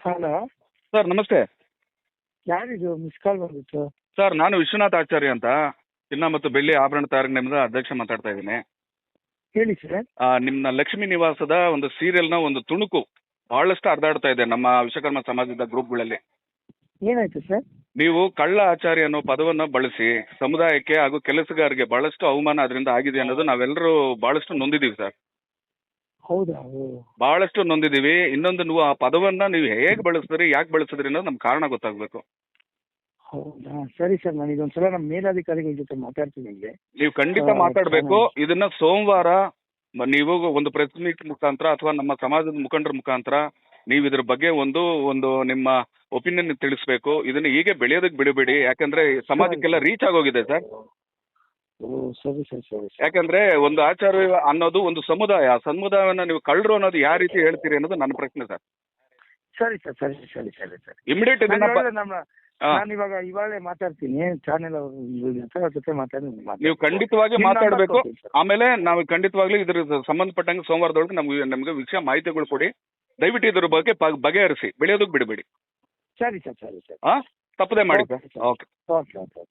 Hello sir ನಮಸ್ತೆ. ಯಾರಿದು miss call ಬಂದಿತ್ತು? ಸರ್ ನಾನು ವಿಶ್ವನಾಥ್ ಆಚಾರ್ಯ ಅಂತ ಚಿನ್ನ ಮತ್ತು ಬೆಳ್ಳಿ ಆಭರಣ ತಯಾರಕ ನಿಮ್ದ ಅಧ್ಯಕ್ಷ ಮಾತಾಡ್ತಾ ಇದ್ದೀನಿ. ಹೇಳಿ ಸರ್. ನಿಮ್ಮ ಲಕ್ಷ್ಮೀ ನಿವಾಸದ ಒಂದು ಸೀರಿಯಲ್ನ ಒಂದು ತುಣುಕು ಬಹಳಷ್ಟು ಹರಿದಾಡ್ತಾ ಇದೆ ನಮ್ಮ ವಿಶ್ವಕರ್ಮ ಸಮಾಜದ ಗ್ರೂಪ್ಗಳಲ್ಲಿ. ಏನಾಯ್ತು ಸರ್? ನೀವು ಕಳ್ಳ ಆಚಾರ್ಯ ಅನ್ನೋ ಪದವನ್ನು ಬಳಸಿ ಸಮುದಾಯಕ್ಕೆ ಹಾಗೂ ಕೆಲಸಗಾರರಿಗೆ ಬಹಳಷ್ಟು ಅವಮಾನ ಅದರಿಂದ ಆಗಿದೆ ಅನ್ನೋದು ನಾವೆಲ್ಲರೂ ಬಹಳಷ್ಟು ನೊಂದಿದ್ದೀವಿ ಸರ್. ಹೌದಾ? ಓ, ಬಹಳಷ್ಟು ನೊಂದಿದ್ದೀವಿ. ಇನ್ನೊಂದು ನೀವು ಆ ಪದವನ್ನ ನೀವು ಹೇಗೆ ಬಳಸಿದ್ರಿ, ಯಾಕೆ ಬಳಸಿದ್ರಿ ಅನ್ನೋದು ನಮ್ಗೆ ಕಾರಣ ಗೊತ್ತಾಗಬೇಕು. ಹೌದಾ? ಸರಿ ಸರ್, ನಾನು ಇದೊಂದ್ಸಲ ನಮ್ಮ ಮೇಲಾಧಿಕಾರಿಗಳ ಜೊತೆ ಮಾತಾಡ್ತೀನಿ ನಿಮಗೆ. ನೀವು ಖಂಡಿತ ಮಾತಾಡಬೇಕು. ಇದನ್ನ ಸೋಮವಾರ ನೀವು ಒಂದು ಪ್ರೆಸ್ ಮೀಟ್ ಮುಖಾಂತರ ಅಥವಾ ನಮ್ಮ ಸಮಾಜದ ಮುಖಂಡರ ಮುಖಾಂತರ ನೀವು ಇದ್ರ ಬಗ್ಗೆ ಒಂದು ಒಂದು ನಿಮ್ಮ ಒಪಿನಿಯನ್ ತಿಳಿಸ್ಬೇಕು. ಇದನ್ನ ಹೀಗೆ ಬೆಳೆಯೋದಕ್ಕೆ ಬಿಡಬೇಡಿ, ಯಾಕಂದ್ರೆ ಸಮಾಜಕ್ಕೆಲ್ಲ ರೀಚ್ ಆಗೋಗಿದೆ ಸರ್. ಓ ಸರಿ ಸರ್, ಸರಿ ಸರ್. ಯಾಕಂದ್ರೆ ಒಂದು ಆಚಾರ್ಯ ಅನ್ನೋದು ಒಂದು ಸಮುದಾಯ, ಆ ಸಮುದಾಯವನ್ನ ನೀವು ಕಳ್ಳರು ಅನ್ನೋದು ಯಾವ ರೀತಿ ಹೇಳ್ತೀರಿ ಅನ್ನೋದು ನನ್ನ ಪ್ರಶ್ನೆ ಸರ್. ಸರಿ ಸರ್, ಸರಿ ಸರಿ ಸರಿ ಸರಿ. ಇಮಿಡಿಯೇಟ್ ನಾನು ಇವಾಗಲೇ ಮಾತಾಡ್ತೀನಿ ಚಾನೆಲ್ ಅವ್ರ ಜೊತೆ ಮಾತಾಡಿ. ನೀವು ಖಂಡಿತವಾಗಿ ಮಾತಾಡಬೇಕು. ಆಮೇಲೆ ನಾವು ಖಂಡಿತವಾಗ್ಲೂ ಇದ್ರ ಸಂಬಂಧಪಟ್ಟಂಗೆ ಸೋಮವಾರದೊಳಗೆ ನಮ್ಗೆ ವಿಷಯ ಮಾಹಿತಿಗಳು ಕೊಡಿ. ದಯವಿಟ್ಟು ಇದ್ರ ಬಗ್ಗೆ ಬಗೆಹರಿಸಿ, ಬೆಳೆಯೋದಕ್ಕೆ ಬಿಡಬೇಡಿ. ಸರಿ ಸರ್, ಸರಿ ಸರ್. ತಪ್ಪದೆ ಮಾಡಿ ಸರ್. ಓಕೆ. Okay okay.